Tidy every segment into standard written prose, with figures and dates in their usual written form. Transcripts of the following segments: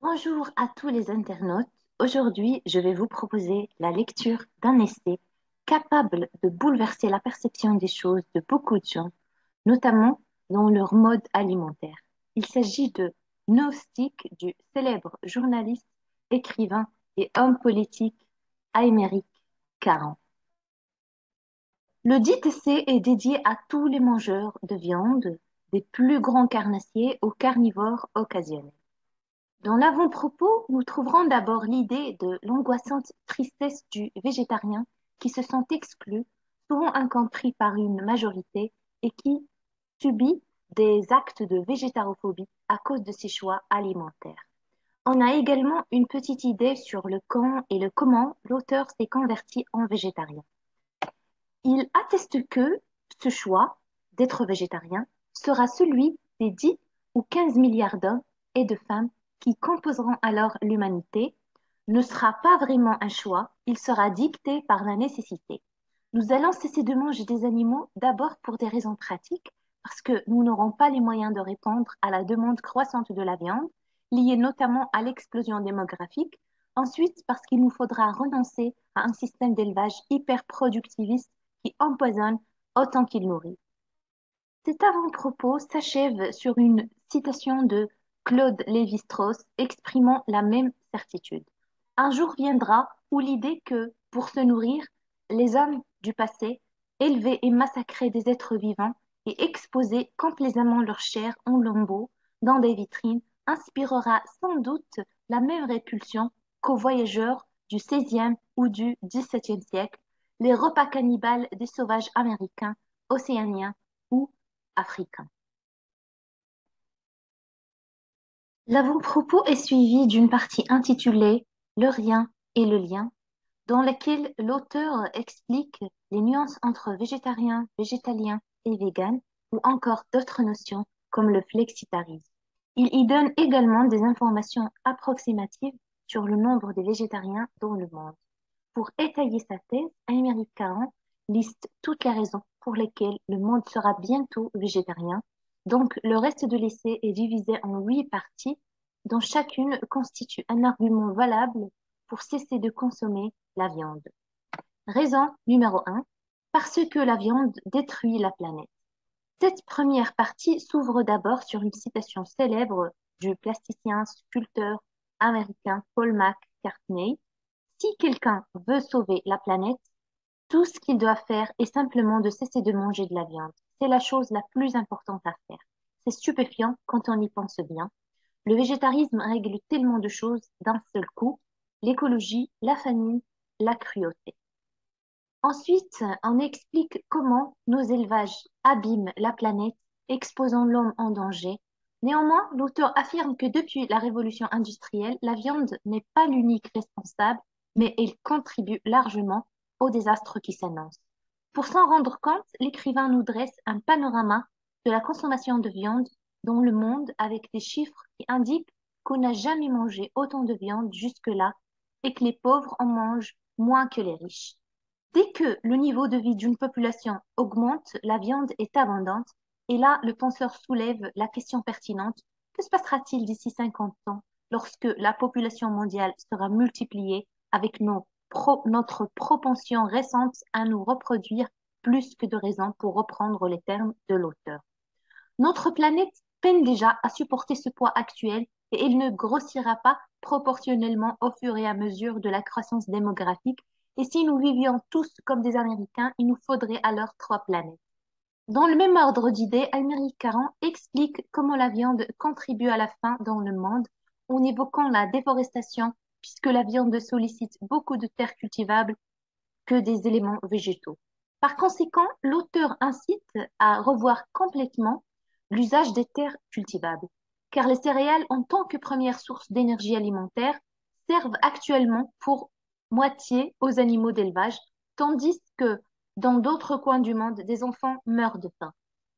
Bonjour à tous les internautes. Aujourd'hui, je vais vous proposer la lecture d'un essai capable de bouleverser la perception des choses de beaucoup de gens, notamment dans leur mode alimentaire. Il s'agit de Gnostic du célèbre journaliste, écrivain et homme politique Aymeric Caron. Le dit essai est dédié à tous les mangeurs de viande, des plus grands carnassiers aux carnivores occasionnels. Dans l'avant-propos, nous trouverons d'abord l'idée de l'angoissante tristesse du végétarien qui se sent exclu, souvent incompris par une majorité, et qui subit des actes de végétarophobie à cause de ses choix alimentaires. On a également une petite idée sur le quand et le comment l'auteur s'est converti en végétarien. Il atteste que ce choix d'être végétarien sera celui des 10 ou 15 milliards d'hommes et de femmes qui composeront alors l'humanité, ne sera pas vraiment un choix, il sera dicté par la nécessité. Nous allons cesser de manger des animaux d'abord pour des raisons pratiques, parce que nous n'aurons pas les moyens de répondre à la demande croissante de la viande, liée notamment à l'explosion démographique. Ensuite, parce qu'il nous faudra renoncer à un système d'élevage hyper productiviste qui empoisonne autant qu'il nourrit. Cet avant-propos s'achève sur une citation de Claude Lévi-Strauss exprimant la même certitude. Un jour viendra où l'idée que, pour se nourrir, les hommes du passé élevaient et massacraient des êtres vivants et exposaient complaisamment leur chair en lambeaux dans des vitrines inspirera sans doute la même répulsion qu'aux voyageurs du XVIe ou du XVIIe siècle, les repas cannibales des sauvages américains, océaniens ou africains. L'avant-propos est suivi d'une partie intitulée Le rien et le lien, dans laquelle l'auteur explique les nuances entre végétarien, végétalien et vegan, ou encore d'autres notions comme le flexitarisme. Il y donne également des informations approximatives sur le nombre de végétariens dans le monde. Pour étayer sa thèse, Aymeric Caron liste toutes les raisons pour lesquelles le monde sera bientôt végétarien. Donc, le reste de l'essai est divisé en 8 parties, dont chacune constitue un argument valable pour cesser de consommer la viande. Raison numéro 1, parce que la viande détruit la planète. Cette première partie s'ouvre d'abord sur une citation célèbre du plasticien sculpteur américain Paul McCartney. Si quelqu'un veut sauver la planète, tout ce qu'il doit faire est simplement de cesser de manger de la viande. C'est la chose la plus importante à faire. C'est stupéfiant quand on y pense bien. Le végétarisme règle tellement de choses d'un seul coup, l'écologie, la famine, la cruauté. Ensuite, on explique comment nos élevages abîment la planète, exposant l'homme en danger. Néanmoins, l'auteur affirme que depuis la révolution industrielle, la viande n'est pas l'unique responsable, mais elle contribue largement au désastre qui s'annonce. Pour s'en rendre compte, l'écrivain nous dresse un panorama de la consommation de viande dans le monde avec des chiffres qui indiquent qu'on n'a jamais mangé autant de viande jusque-là et que les pauvres en mangent moins que les riches. Dès que le niveau de vie d'une population augmente, la viande est abondante. Et là, le penseur soulève la question pertinente, que se passera-t-il d'ici 50 ans lorsque la population mondiale sera multipliée avec notre propension récente à nous reproduire plus que de raison pour reprendre les termes de l'auteur? Notre planète peine déjà à supporter ce poids actuel et elle ne grossira pas proportionnellement au fur et à mesure de la croissance démographique. Et si nous vivions tous comme des Américains, il nous faudrait alors 3 planètes. Dans le même ordre d'idées, Aymeric Caron explique comment la viande contribue à la faim dans le monde en évoquant la déforestation, puisque la viande sollicite beaucoup de terres cultivables que des éléments végétaux. Par conséquent, l'auteur incite à revoir complètement l'usage des terres cultivables, car les céréales, en tant que première source d'énergie alimentaire, servent actuellement pour moitié aux animaux d'élevage, tandis que dans d'autres coins du monde, des enfants meurent de faim.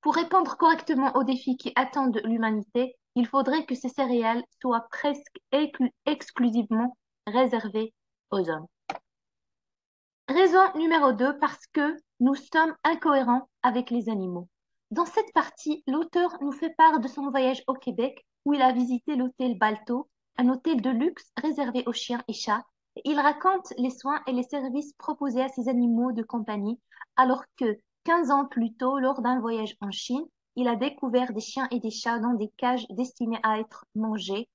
Pour répondre correctement aux défis qui attendent l'humanité, il faudrait que ces céréales soient presque exclusivement réservées aux hommes. Raison numéro 2, parce que nous sommes incohérents avec les animaux. Dans cette partie, l'auteur nous fait part de son voyage au Québec où il a visité l'hôtel Balto, un hôtel de luxe réservé aux chiens et chats. Et il raconte les soins et les services proposés à ces animaux de compagnie, alors que 15 ans plus tôt, lors d'un voyage en Chine, il a découvert des chiens et des chats dans des cages destinées à être mangés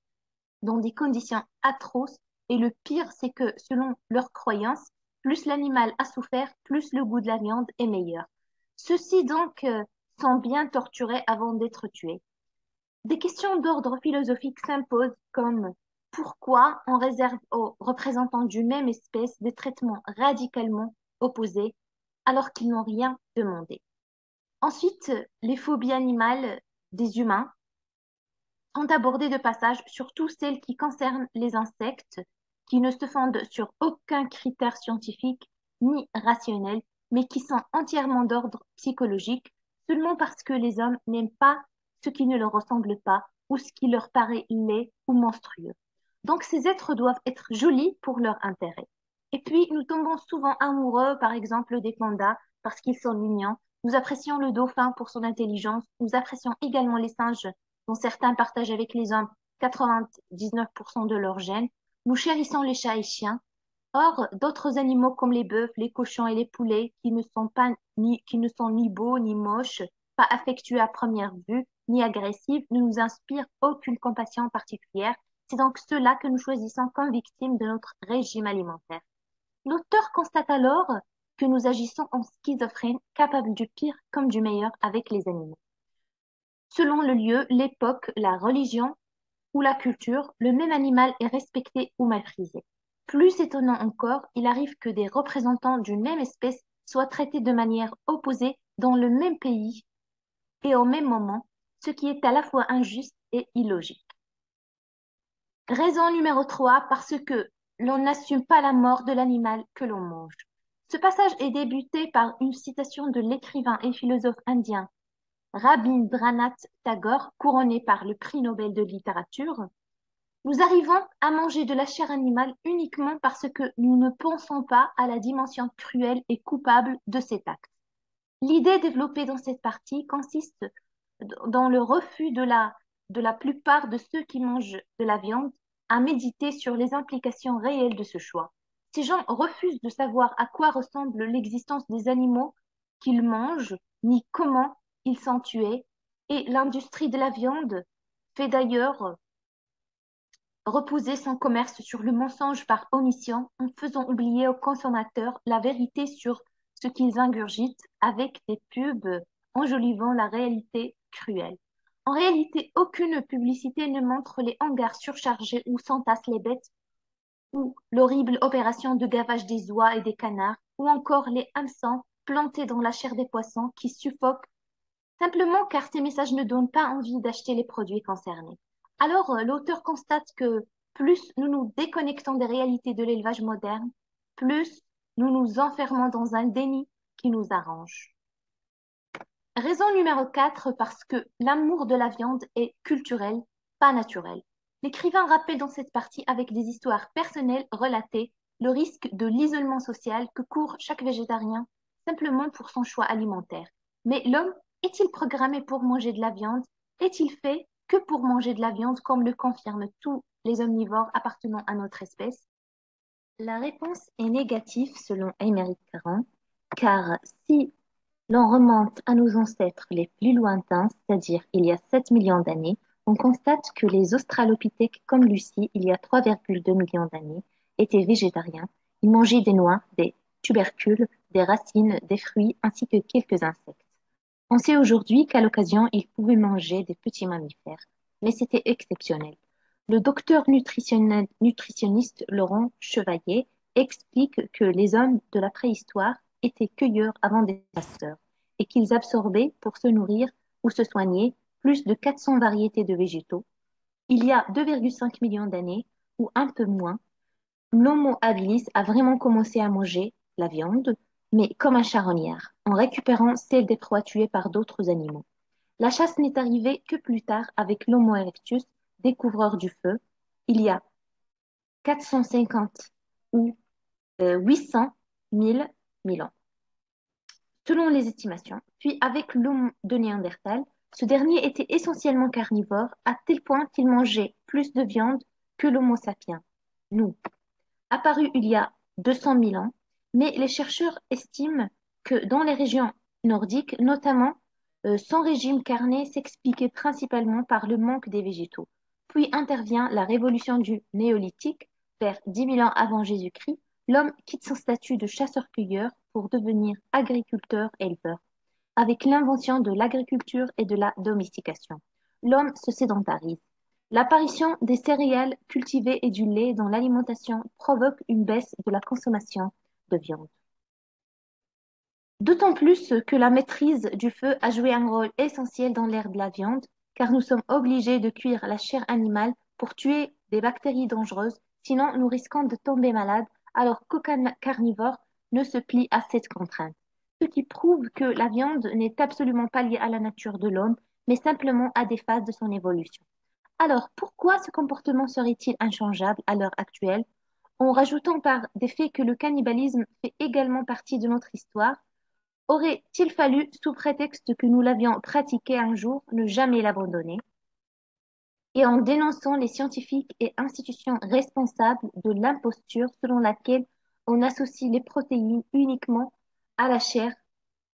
dans des conditions atroces. Et le pire, c'est que selon leurs croyances, plus l'animal a souffert, plus le goût de la viande est meilleur. Ceux-ci donc sont bien torturés avant d'être tués. Des questions d'ordre philosophique s'imposent comme pourquoi on réserve aux représentants d'une même espèce des traitements radicalement opposés alors qu'ils n'ont rien demandé. Ensuite, les phobies animales des humains sont abordées de passage, surtout celles qui concernent les insectes, qui ne se fondent sur aucun critère scientifique ni rationnel, mais qui sont entièrement d'ordre psychologique, seulement parce que les hommes n'aiment pas ce qui ne leur ressemble pas ou ce qui leur paraît laid ou monstrueux. Donc ces êtres doivent être jolis pour leur intérêt. Et puis nous tombons souvent amoureux, par exemple, des pandas parce qu'ils sont mignons. Nous apprécions le dauphin pour son intelligence. Nous apprécions également les singes dont certains partagent avec les hommes 99% de leurs gènes. Nous chérissons les chats et chiens. Or, d'autres animaux comme les bœufs, les cochons et les poulets, qui ne sont ni beaux ni moches, pas affectueux à première vue, ni agressifs, ne nous inspirent aucune compassion particulière. C'est donc ceux-là que nous choisissons comme victimes de notre régime alimentaire. L'auteur constate alors que nous agissons en schizophrènes, capables du pire comme du meilleur avec les animaux. Selon le lieu, l'époque, la religion ou la culture, le même animal est respecté ou méprisé. Plus étonnant encore, il arrive que des représentants d'une même espèce soient traités de manière opposée dans le même pays et au même moment, ce qui est à la fois injuste et illogique. Raison numéro 3, parce que l'on n'assume pas la mort de l'animal que l'on mange. Ce passage est débuté par une citation de l'écrivain et philosophe indien Rabindranath Tagore, couronné par le prix Nobel de littérature. Nous arrivons à manger de la chair animale uniquement parce que nous ne pensons pas à la dimension cruelle et coupable de cet acte. L'idée développée dans cette partie consiste dans le refus de la plupart de ceux qui mangent de la viande à méditer sur les implications réelles de ce choix. Ces gens refusent de savoir à quoi ressemble l'existence des animaux qu'ils mangent, ni comment ils sont tués, et l'industrie de la viande fait d'ailleurs reposer son commerce sur le mensonge par omission en faisant oublier aux consommateurs la vérité sur ce qu'ils ingurgitent avec des pubs enjolivant la réalité cruelle. En réalité, aucune publicité ne montre les hangars surchargés où s'entassent les bêtes ou l'horrible opération de gavage des oies et des canards ou encore les hameçons plantés dans la chair des poissons qui suffoquent simplement car ces messages ne donnent pas envie d'acheter les produits concernés. Alors, l'auteur constate que plus nous nous déconnectons des réalités de l'élevage moderne, plus nous nous enfermons dans un déni qui nous arrange. Raison numéro 4, parce que l'amour de la viande est culturel, pas naturel. L'écrivain rappelle dans cette partie avec des histoires personnelles relatées le risque de l'isolement social que court chaque végétarien simplement pour son choix alimentaire. Mais l'homme est-il programmé pour manger de la viande? Est-il fait que pour manger de la viande comme le confirment tous les omnivores appartenant à notre espèce? La réponse est négative selon Aymeric Caron, car si l'on remonte à nos ancêtres les plus lointains, c'est-à-dire il y a 7 millions d'années, on constate que les Australopithèques comme Lucie, il y a 3,2 millions d'années, étaient végétariens. Ils mangeaient des noix, des tubercules, des racines, des fruits ainsi que quelques insectes. On sait aujourd'hui qu'à l'occasion, ils pouvaient manger des petits mammifères, mais c'était exceptionnel. Le docteur nutritionniste Laurent Chevalier explique que les hommes de la préhistoire étaient cueilleurs avant des chasseurs et qu'ils absorbaient pour se nourrir ou se soigner plus de 400 variétés de végétaux. Il y a 2,5 millions d'années, ou un peu moins, l'Homo habilis a vraiment commencé à manger la viande, mais comme un charognard, en récupérant celle des proies tuées par d'autres animaux. La chasse n'est arrivée que plus tard avec l'Homo erectus, découvreur du feu, il y a 450 ou 800 000 ans, selon les estimations. Puis avec l'homme de Néandertal, ce dernier était essentiellement carnivore, à tel point qu'il mangeait plus de viande que l'Homo sapiens, nous, apparu il y a 200 000 ans, mais les chercheurs estiment que dans les régions nordiques, notamment, son régime carné s'expliquait principalement par le manque des végétaux. Puis intervient la révolution du néolithique, vers 10 000 ans avant Jésus-Christ. L'homme quitte son statut de chasseur-cueilleur pour devenir agriculteur-éleveur. Avec l'invention de l'agriculture et de la domestication, l'homme se sédentarise. L'apparition des céréales cultivées et du lait dans l'alimentation provoque une baisse de la consommation de viande. D'autant plus que la maîtrise du feu a joué un rôle essentiel dans l'ère de la viande, car nous sommes obligés de cuire la chair animale pour tuer des bactéries dangereuses, sinon nous risquons de tomber malades, alors qu'aucun carnivore ne se plie à cette contrainte. Ce qui prouve que la viande n'est absolument pas liée à la nature de l'homme, mais simplement à des phases de son évolution. Alors, pourquoi ce comportement serait-il inchangeable à l'heure actuelle? En rajoutant par des faits que le cannibalisme fait également partie de notre histoire, aurait-il fallu, sous prétexte que nous l'avions pratiqué un jour, ne jamais l'abandonner? Et en dénonçant les scientifiques et institutions responsables de l'imposture selon laquelle on associe les protéines uniquement à la chair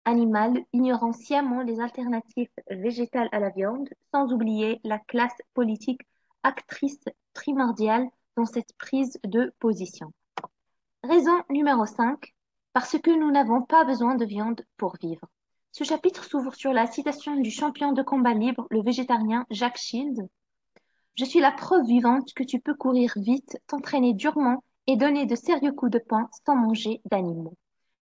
animale, ignorant sciemment les alternatives végétales à la viande, sans oublier la classe politique actrice primordiale dans cette prise de position. Raison numéro 5, parce que nous n'avons pas besoin de viande pour vivre. Ce chapitre s'ouvre sur la citation du champion de combat libre, le végétarien Jack Shield. Je suis la preuve vivante que tu peux courir vite, t'entraîner durement et donner de sérieux coups de poing sans manger d'animaux.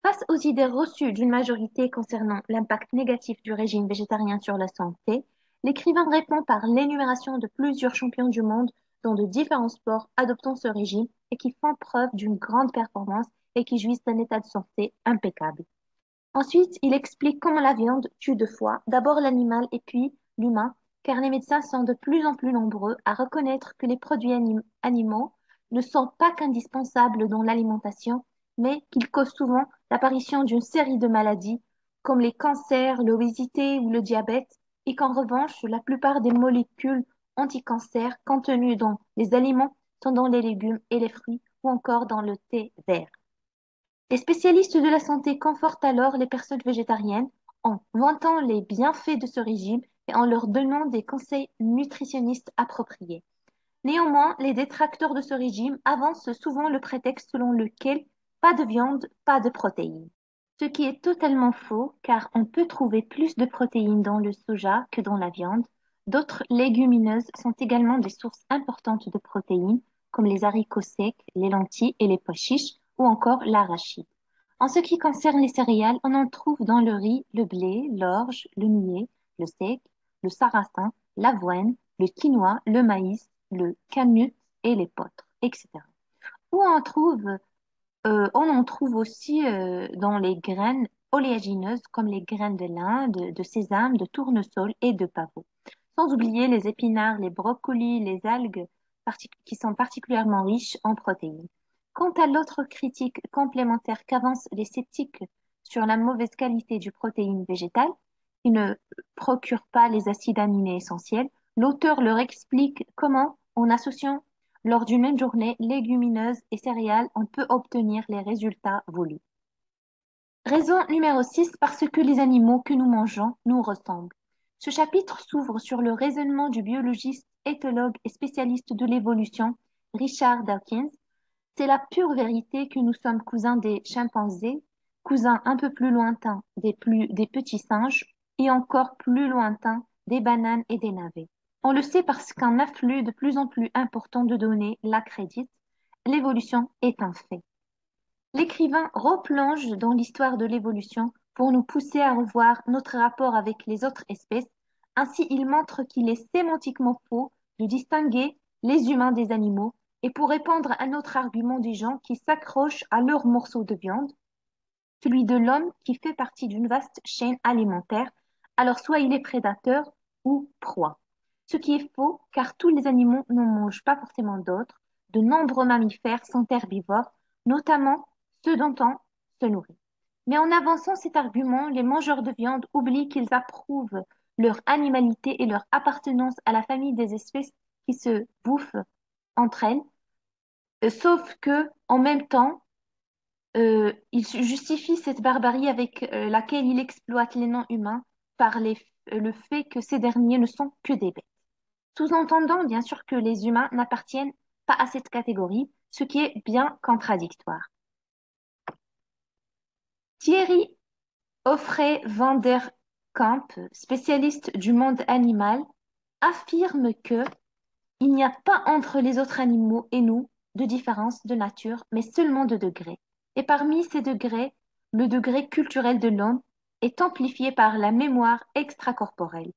Face aux idées reçues d'une majorité concernant l'impact négatif du régime végétarien sur la santé, l'écrivain répond par l'énumération de plusieurs champions du monde dans de différents sports adoptant ce régime et qui font preuve d'une grande performance et qui jouissent d'un état de santé impeccable. Ensuite, il explique comment la viande tue deux fois, d'abord l'animal et puis l'humain, car les médecins sont de plus en plus nombreux à reconnaître que les produits animaux ne sont pas qu'indispensables dans l'alimentation, mais qu'ils causent souvent l'apparition d'une série de maladies, comme les cancers, l'obésité ou le diabète, et qu'en revanche, la plupart des molécules anti-cancer contenues dans les aliments sont dans les légumes et les fruits, ou encore dans le thé vert. Les spécialistes de la santé confortent alors les personnes végétariennes en vantant les bienfaits de ce régime et en leur donnant des conseils nutritionnistes appropriés. Néanmoins, les détracteurs de ce régime avancent souvent le prétexte selon lequel pas de viande, pas de protéines. Ce qui est totalement faux, car on peut trouver plus de protéines dans le soja que dans la viande. D'autres légumineuses sont également des sources importantes de protéines, comme les haricots secs, les lentilles et les pois chiches, ou encore l'arachide. En ce qui concerne les céréales, on en trouve dans le riz, le blé, l'orge, le millet, le seigle, le sarrasin, l'avoine, le quinoa, le maïs, le canut et les l'épeautre, etc. Où on en trouve aussi dans les graines oléagineuses comme les graines de lin, de sésame, de tournesol et de pavot. Sans oublier les épinards, les brocolis, les algues qui sont particulièrement riches en protéines. Quant à l'autre critique complémentaire qu'avancent les sceptiques sur la mauvaise qualité du protéine végétale, qui ne procure pas les acides aminés essentiels, l'auteur leur explique comment, en associant lors d'une même journée légumineuses et céréales, on peut obtenir les résultats voulus. Raison numéro 6, parce que les animaux que nous mangeons nous ressemblent. Ce chapitre s'ouvre sur le raisonnement du biologiste, éthologue et spécialiste de l'évolution, Richard Dawkins. C'est la pure vérité que nous sommes cousins des chimpanzés, cousins un peu plus lointains des petits singes et encore plus lointains des bananes et des navets. On le sait parce qu'un afflux de plus en plus important de données l'accrédite. L'évolution est un fait. L'écrivain replonge dans l'histoire de l'évolution pour nous pousser à revoir notre rapport avec les autres espèces. Ainsi, il montre qu'il est sémantiquement faux de distinguer les humains des animaux et pour répondre à un autre argument des gens qui s'accrochent à leur morceau de viande, celui de l'homme qui fait partie d'une vaste chaîne alimentaire, alors soit il est prédateur ou proie. Ce qui est faux, car tous les animaux n'en mangent pas forcément d'autres. De nombreux mammifères sont herbivores, notamment ceux dont on se nourrit. Mais en avançant cet argument, les mangeurs de viande oublient qu'ils approuvent leur animalité et leur appartenance à la famille des espèces qui se bouffent entre elles, sauf que en même temps, il justifie cette barbarie avec laquelle il exploite les non-humains par le fait que ces derniers ne sont que des bêtes. Sous-entendant bien sûr que les humains n'appartiennent pas à cette catégorie, ce qui est bien contradictoire. Thierry Offray van der Kamp, spécialiste du monde animal, affirme que il n'y a pas entre les autres animaux et nous de différence de nature, mais seulement de degrés. Et parmi ces degrés, le degré culturel de l'homme est amplifié par la mémoire extracorporelle.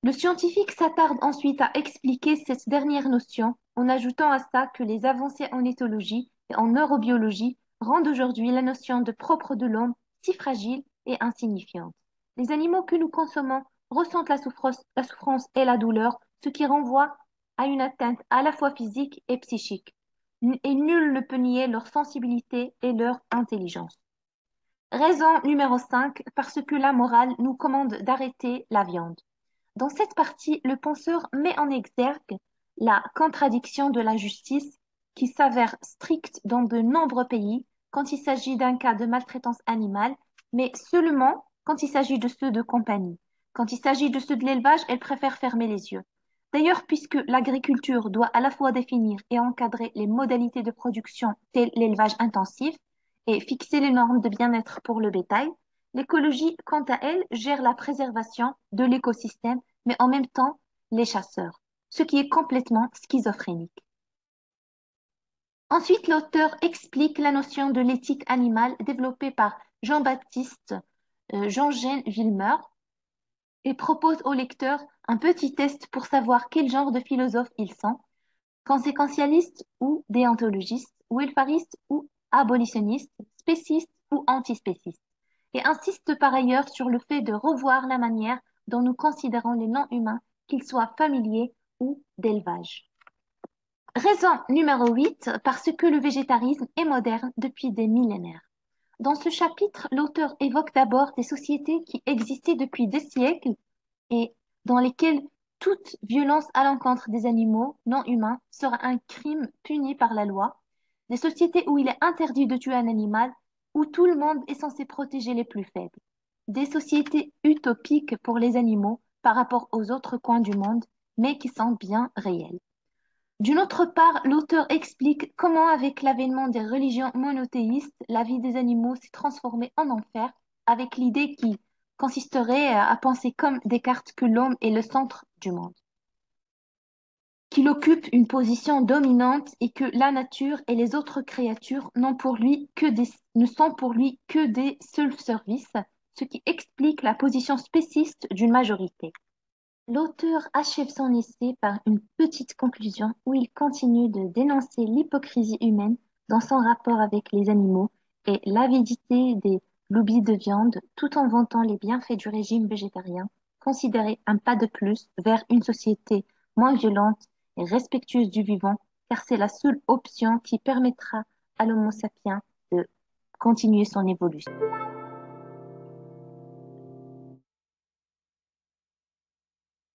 Le scientifique s'attarde ensuite à expliquer cette dernière notion en ajoutant à ça que les avancées en éthologie et en neurobiologie rendent aujourd'hui la notion de propre de l'homme si fragile et insignifiante. Les animaux que nous consommons ressentent la souffrance et la douleur, ce qui renvoie à une atteinte à la fois physique et psychique. Et nul ne peut nier leur sensibilité et leur intelligence. Raison numéro 5, parce que la morale nous commande d'arrêter la viande. Dans cette partie, le penseur met en exergue la contradiction de la justice qui s'avère stricte dans de nombreux pays quand il s'agit d'un cas de maltraitance animale, mais seulement quand il s'agit de ceux de compagnie. Quand il s'agit de ceux de l'élevage, elle préfère fermer les yeux. D'ailleurs, puisque l'agriculture doit à la fois définir et encadrer les modalités de production telles l'élevage intensif et fixer les normes de bien-être pour le bétail, l'écologie, quant à elle, gère la préservation de l'écosystème mais en même temps les chasseurs, ce qui est complètement schizophrénique. Ensuite, l'auteur explique la notion de l'éthique animale développée par Jean-Baptiste Jean-Gène Villemer et propose au lecteur un petit test pour savoir quel genre de philosophe ils sont, conséquentialistes ou déontologistes, welfaristes ou abolitionnistes, spécistes ou antispécistes, et insiste par ailleurs sur le fait de revoir la manière dont nous considérons les non-humains, qu'ils soient familiers ou d'élevage. Raison numéro 8, parce que le végétarisme est moderne depuis des millénaires. Dans ce chapitre, l'auteur évoque d'abord des sociétés qui existaient depuis des siècles et dans lesquelles toute violence à l'encontre des animaux non humains sera un crime puni par la loi, des sociétés où il est interdit de tuer un animal, où tout le monde est censé protéger les plus faibles, des sociétés utopiques pour les animaux par rapport aux autres coins du monde, mais qui sont bien réelles. D'une autre part, l'auteur explique comment, avec l'avènement des religions monothéistes, la vie des animaux s'est transformée en enfer, avec l'idée qui consisterait à penser comme Descartes que l'homme est le centre du monde, qu'il occupe une position dominante et que la nature et les autres créatures ne sont pour lui que des seuls services, ce qui explique la position spéciste d'une majorité. L'auteur achève son essai par une petite conclusion où il continue de dénoncer l'hypocrisie humaine dans son rapport avec les animaux et l'avidité des lobbies de viande, tout en vantant les bienfaits du régime végétarien, considéré un pas de plus vers une société moins violente et respectueuse du vivant, car c'est la seule option qui permettra à l'Homo sapiens de continuer son évolution.